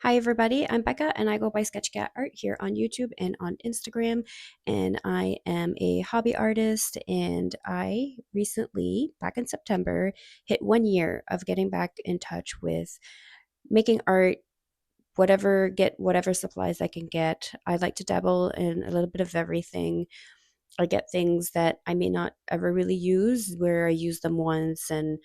Hi, everybody. I'm Becca, and I go by Sketchcat Art here on YouTube and on Instagram. And I am a hobby artist. And I recently, back in September, hit 1 year of getting back in touch with making art, whatever supplies I can get. I like to dabble in a little bit of everything. I get things that I may not ever really use, where I use them once and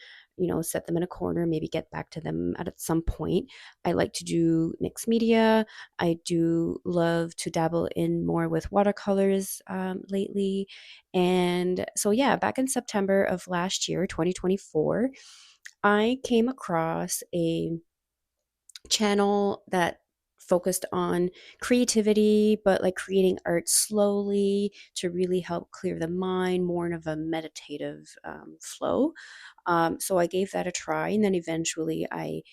set them in a corner, maybe get back to them at some point. I like to do mixed media. I do love to dabble in more with watercolors lately. And so, yeah, back in September of last year, 2024, I came across a channel that focused on creativity, but like creating art slowly to really help clear the mind, more of a meditative flow. So I gave that a try, and then eventually I,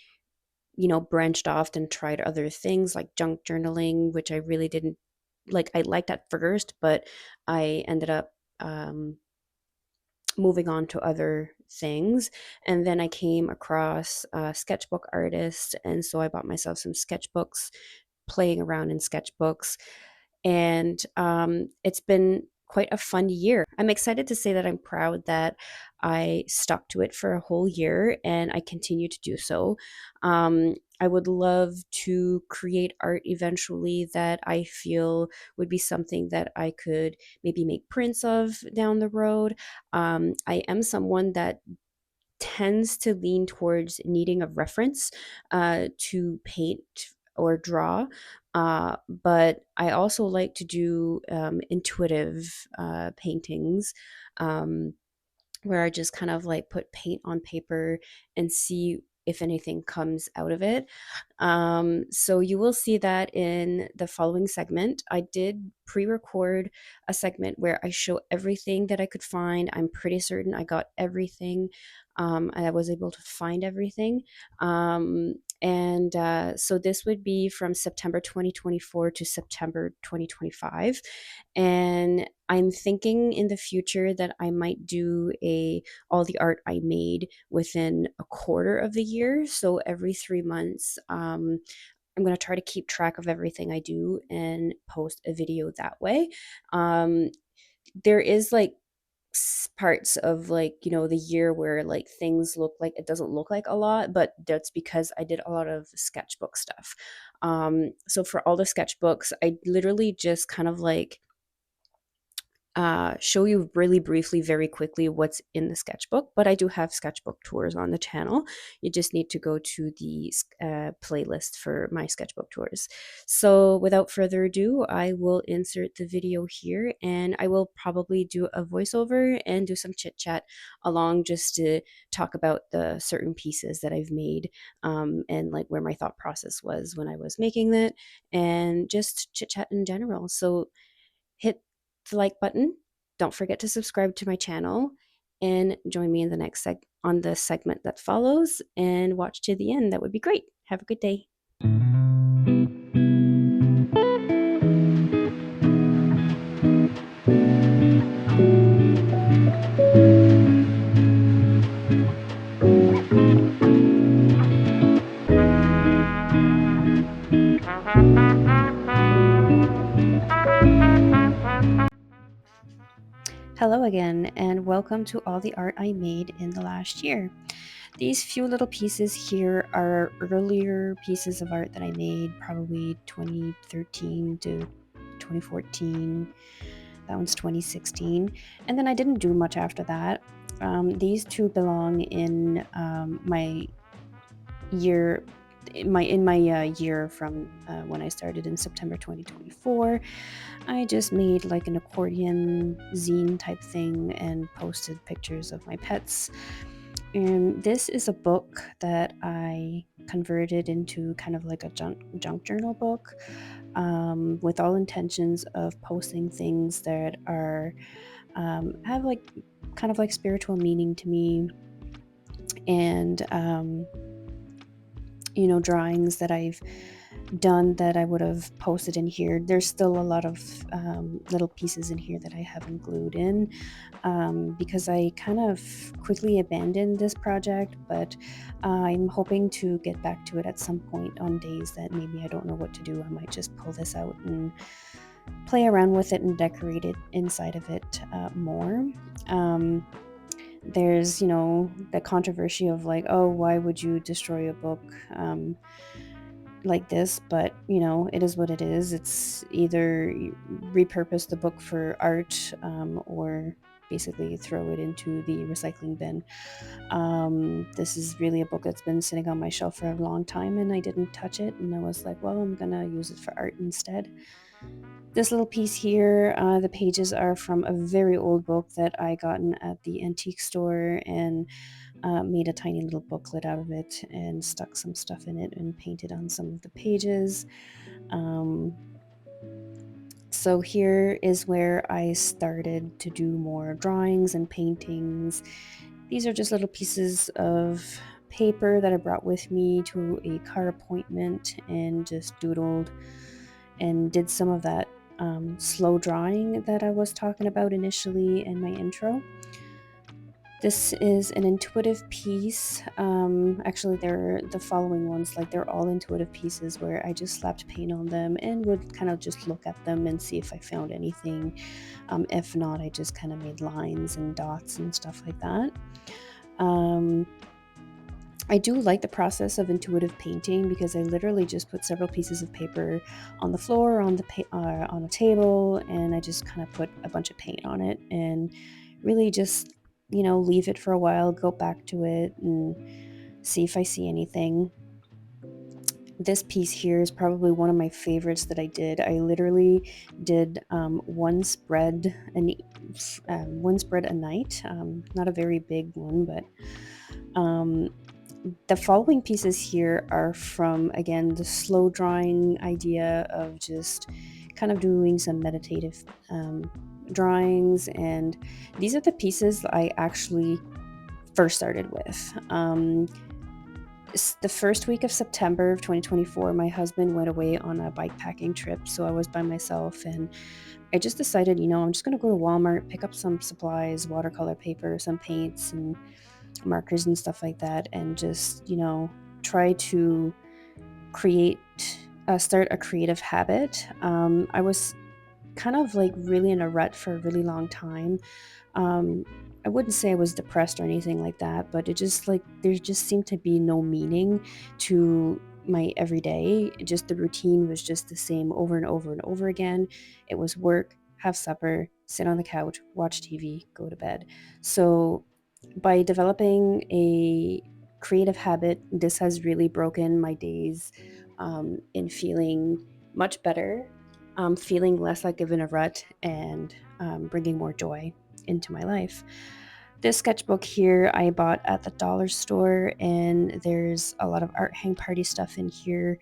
branched off and tried other things like junk journaling, which I really didn't like. I liked at first, but I ended up moving on to other things. And then I came across a sketchbook artist. And so I bought myself some sketchbooks, playing around in sketchbooks. And it's been quite a fun year. I'm excited to say that I'm proud that I stuck to it for a whole year and I continue to do so. I would love to create art eventually that I feel would be something that I could maybe make prints of down the road. I am someone that tends to lean towards needing a reference to paint or draw. But I also like to do intuitive paintings, um, where I just kind of like put paint on paper and see if anything comes out of it. So you will see that in the following segment. I did pre-record a segment where I show everything that I could find. I'm pretty certain I got everything. I was able to find everything. And so this would be from September 2024 to September 2025. And I'm thinking in the future that I might do a all the art I made within a quarter of the year. So every 3 months, I'm going to try to keep track of everything I do and post a video that way. Um, there is like parts of like the year where like things look like it doesn't look like a lot, but that's because I did a lot of sketchbook stuff. So for all the sketchbooks, I literally just kind of like show you really briefly, very quickly, what's in the sketchbook. But I do have sketchbook tours on the channel. You just need to go to the playlist for my sketchbook tours. So without further ado, I will insert the video here, and I will probably do a voiceover and do some chit chat along, just to talk about the certain pieces that I've made, and like where my thought process was when I was making it, and just chit chat in general. So hit the like button. Don't forget to subscribe to my channel and join me in the next on the segment that follows, and watch to the end. That would be great. Have a good day. Hello again, and welcome to all the art I made in the last year. These few little pieces here are earlier pieces of art that I made, probably 2013 to 2014. That one's 2016. And then I didn't do much after that. These two belong in my year year from when I started in September 2024. I just made like an accordion zine type thing and posted pictures of my pets. And this is a book that I converted into kind of like a junk journal book, with all intentions of posting things that are have like kind of like spiritual meaning to me, and drawings that I've done that I would have posted in here. There's still a lot of little pieces in here that I haven't glued in, because I kind of quickly abandoned this project, but I'm hoping to get back to it at some point on days that maybe I don't know what to do. I might just pull this out and play around with it and decorate it inside of it more. There's, the controversy of like, oh, why would you destroy a book like this? But, it is what it is. It's either you repurpose the book for art, or basically throw it into the recycling bin. This is really a book that's been sitting on my shelf for a long time, and I didn't touch it. And I was like, well, I'm gonna use it for art instead. This little piece here, the pages are from a very old book that I gotten at the antique store, and made a tiny little booklet out of it and stuck some stuff in it and painted on some of the pages. Um, so here is where I started to do more drawings and paintings. These are just little pieces of paper that I brought with me to a car appointment and just doodled and did some of that slow drawing that I was talking about initially in my intro. This is an intuitive piece. Actually, they're the following ones, like they're all intuitive pieces where I just slapped paint on them and would kind of just look at them and see if I found anything. If not, I just kind of made lines and dots and stuff like that. I do like the process of intuitive painting because I literally just put several pieces of paper on the floor, on a table, and I just kind of put a bunch of paint on it and really just, leave it for a while, go back to it, and see if I see anything. This piece here is probably one of my favorites that I did. I literally did one spread a night. Not a very big one, but the following pieces here are from, again, the slow drawing idea of just kind of doing some meditative drawings. And these are the pieces I actually first started with. The first week of September of 2024, my husband went away on a bikepacking trip, so I was by myself, and I just decided, I'm just going to go to Walmart, pick up some supplies, watercolor paper, some paints, and markers and stuff like that, and just, try to start a creative habit. I was kind of like really in a rut for a really long time. Um, I wouldn't say I was depressed or anything like that, but it just like there just seemed to be no meaning to my everyday. Just the routine was just the same over and over and over again. It was work, have supper, sit on the couch, watch TV, go to bed. So by developing a creative habit, this has really broken my days in feeling much better, feeling less like I'm in a rut, and bringing more joy into my life. This sketchbook here I bought at the dollar store, and there's a lot of art hang party stuff in here.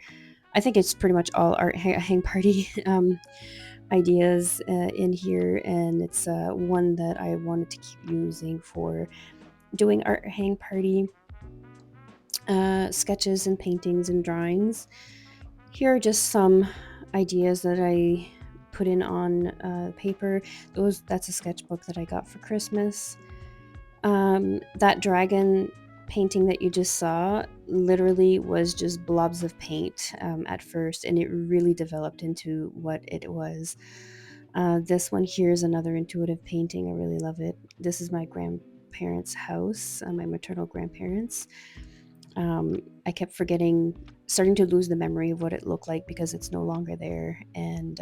I think it's pretty much all art hang party ideas in here, and it's one that I wanted to keep using for doing art hang party sketches and paintings and drawings. Here are just some ideas that I put in on paper. That's a sketchbook that I got for Christmas. That dragon painting that you just saw literally was just blobs of paint at first, and it really developed into what it was. This one here is another intuitive painting. I really love it. This is my grandparents' house, my maternal grandparents. I kept starting to lose the memory of what it looked like because it's no longer there. And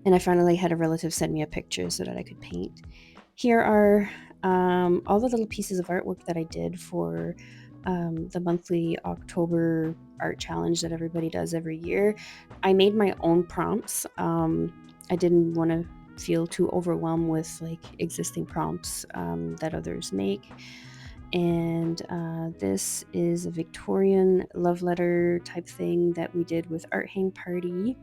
I finally had a relative send me a picture so that I could paint. Here are all the little pieces of artwork that I did for the monthly October art challenge that everybody does every year. I made my own prompts. I didn't want to feel too overwhelmed with like existing prompts that others make. And this is a Victorian love letter type thing that we did with Art Hang Party.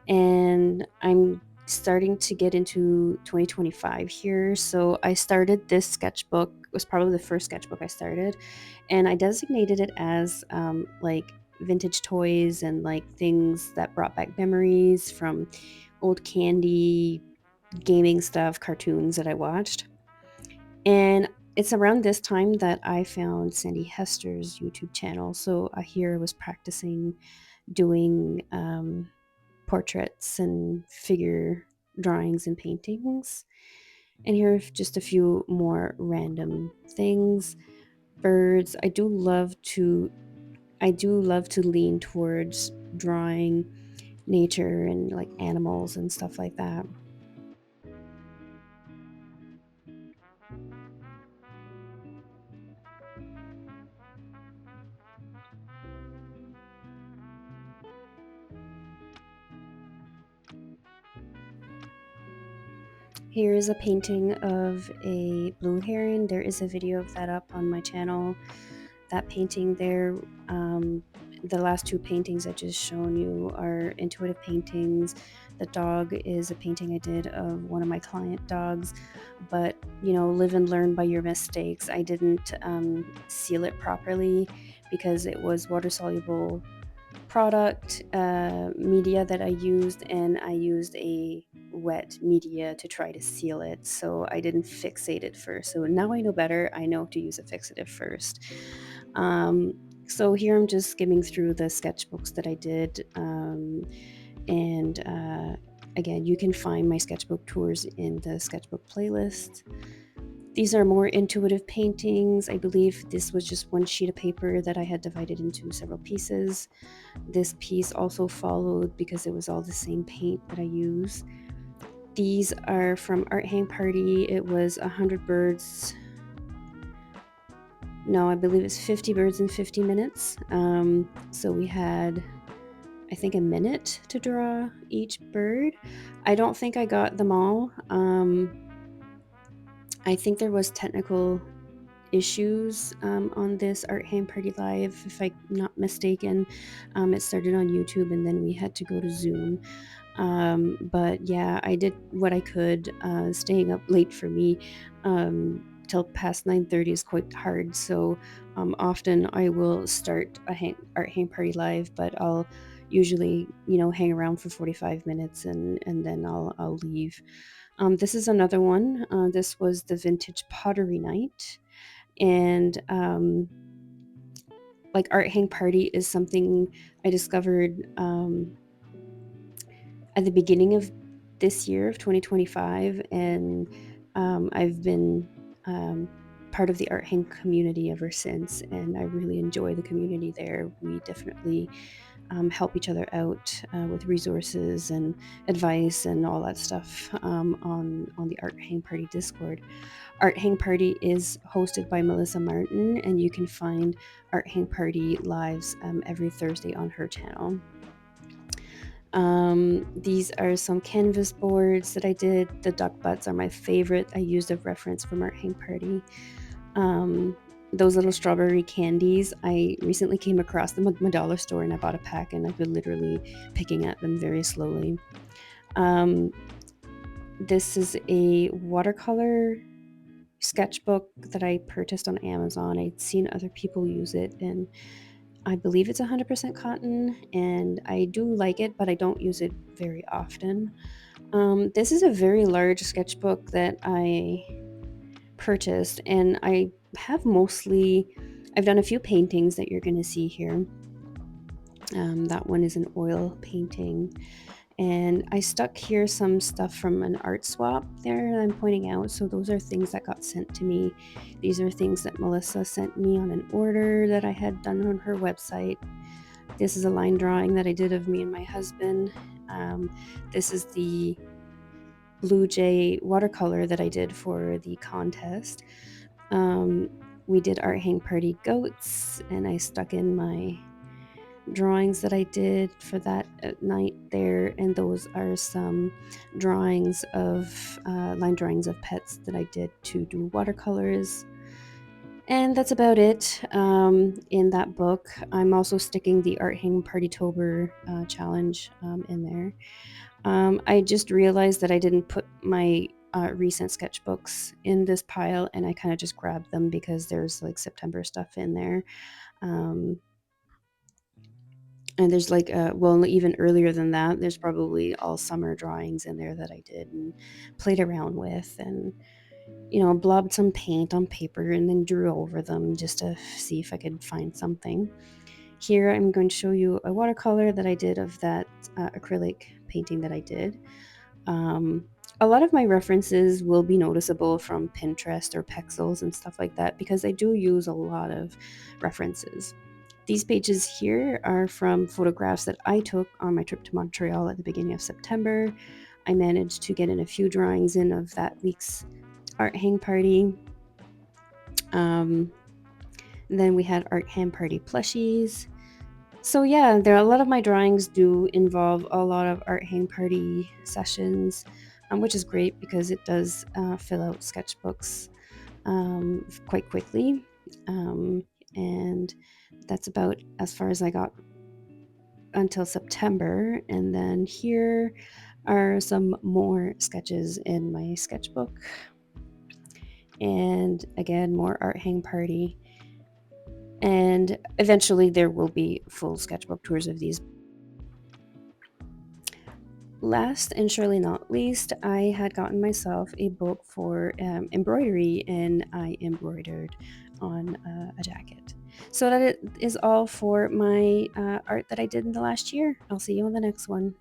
And I'm starting to get into 2025 here. So I started this sketchbook. It was probably the first sketchbook I started. And I designated it as like vintage toys and like things that brought back memories from old candy, gaming stuff, cartoons that I watched. And it's around this time that I found Sandy Hester's YouTube channel. So here I was practicing doing portraits and figure drawings and paintings. And here are just a few more random things. Birds. I do love to lean towards drawing nature and like animals and stuff like that. Here is a painting of a blue heron. There is a video of that up on my channel. That painting there, the last two paintings I just shown you are intuitive paintings. The dog is a painting I did of one of my client dogs, but live and learn by your mistakes. I didn't seal it properly because it was water soluble product media that I used, and I used a wet media to try to seal it, so I didn't fixate it first. So now I know better. I know to use a fixative first. um, so here I'm just skimming through the sketchbooks that I did, and again, you can find my sketchbook tours in the sketchbook playlist. These are more intuitive paintings. I believe this was just one sheet of paper that I had divided into several pieces. This piece also followed because it was all the same paint that I use. These are from Art Hang Party. It was 100 birds. No, I believe it's 50 birds in 50 minutes. So we had, I think, a minute to draw each bird. I don't think I got them all. I think there was technical issues on this Art Hang Party Live, if I'm not mistaken. It started on YouTube and then we had to go to Zoom. But yeah, I did what I could. Staying up late for me till past 9:30 is quite hard. So often I will start Art Hang Party Live, but I'll usually hang around for 45 minutes and then I'll leave. This is another one. This was the vintage pottery night, and like Art Hang Party is something I discovered at the beginning of this year of 2025, and I've been part of the Art Hang community ever since, and I really enjoy the community there. We definitely help each other out with resources and advice and all that stuff on the Art Hang Party Discord. Art Hang Party is hosted by Melissa Martin, and you can find Art Hang Party lives every Thursday on her channel. These are some canvas boards that I did. The duck butts are my favorite. I used a reference from Art Hang Party. Those little strawberry candies, I recently came across them at my dollar store and I bought a pack, and I've been literally picking at them very slowly. This is a watercolor sketchbook that I purchased on Amazon. I'd seen other people use it, and I believe it's 100% cotton, and I do like it, but I don't use it very often. This is a very large sketchbook that I purchased, and I've done a few paintings that you're going to see here. That one is an oil painting. And I stuck here some stuff from an art swap there that I'm pointing out. So those are things that got sent to me. These are things that Melissa sent me on an order that I had done on her website. This is a line drawing that I did of me and my husband. This is the Blue Jay watercolor that I did for the contest. We did Art Hang Party goats, and I stuck in my drawings that I did for that night there, and those are some drawings of line drawings of pets that I did to do watercolors. And that's about it in that book. I'm also sticking the Art Hang Party Tober challenge in there. I just realized that I didn't put my recent sketchbooks in this pile, and I kind of just grabbed them because there's like September stuff in there. Um, And there's like, well, even earlier than that, there's probably all summer drawings in there that I did and played around with, and blobbed some paint on paper and then drew over them just to see if I could find something. Here I'm going to show you a watercolor that I did of that acrylic painting that I did. A lot of my references will be noticeable from Pinterest or Pexels and stuff like that, because I do use a lot of references. These pages here are from photographs that I took on my trip to Montreal at the beginning of September. I managed to get in a few drawings in of that week's art hang party. Then we had art hang party plushies. So yeah, a lot of my drawings do involve a lot of art hang party sessions, which is great because it does fill out sketchbooks quite quickly. And that's about as far as I got until September. And then here are some more sketches in my sketchbook. And again, more art hang party. And eventually there will be full sketchbook tours of these. Last and surely not least, I had gotten myself a book for embroidery, and I embroidered on a jacket. So that is all for my art that I did in the last year. I'll see you on the next one.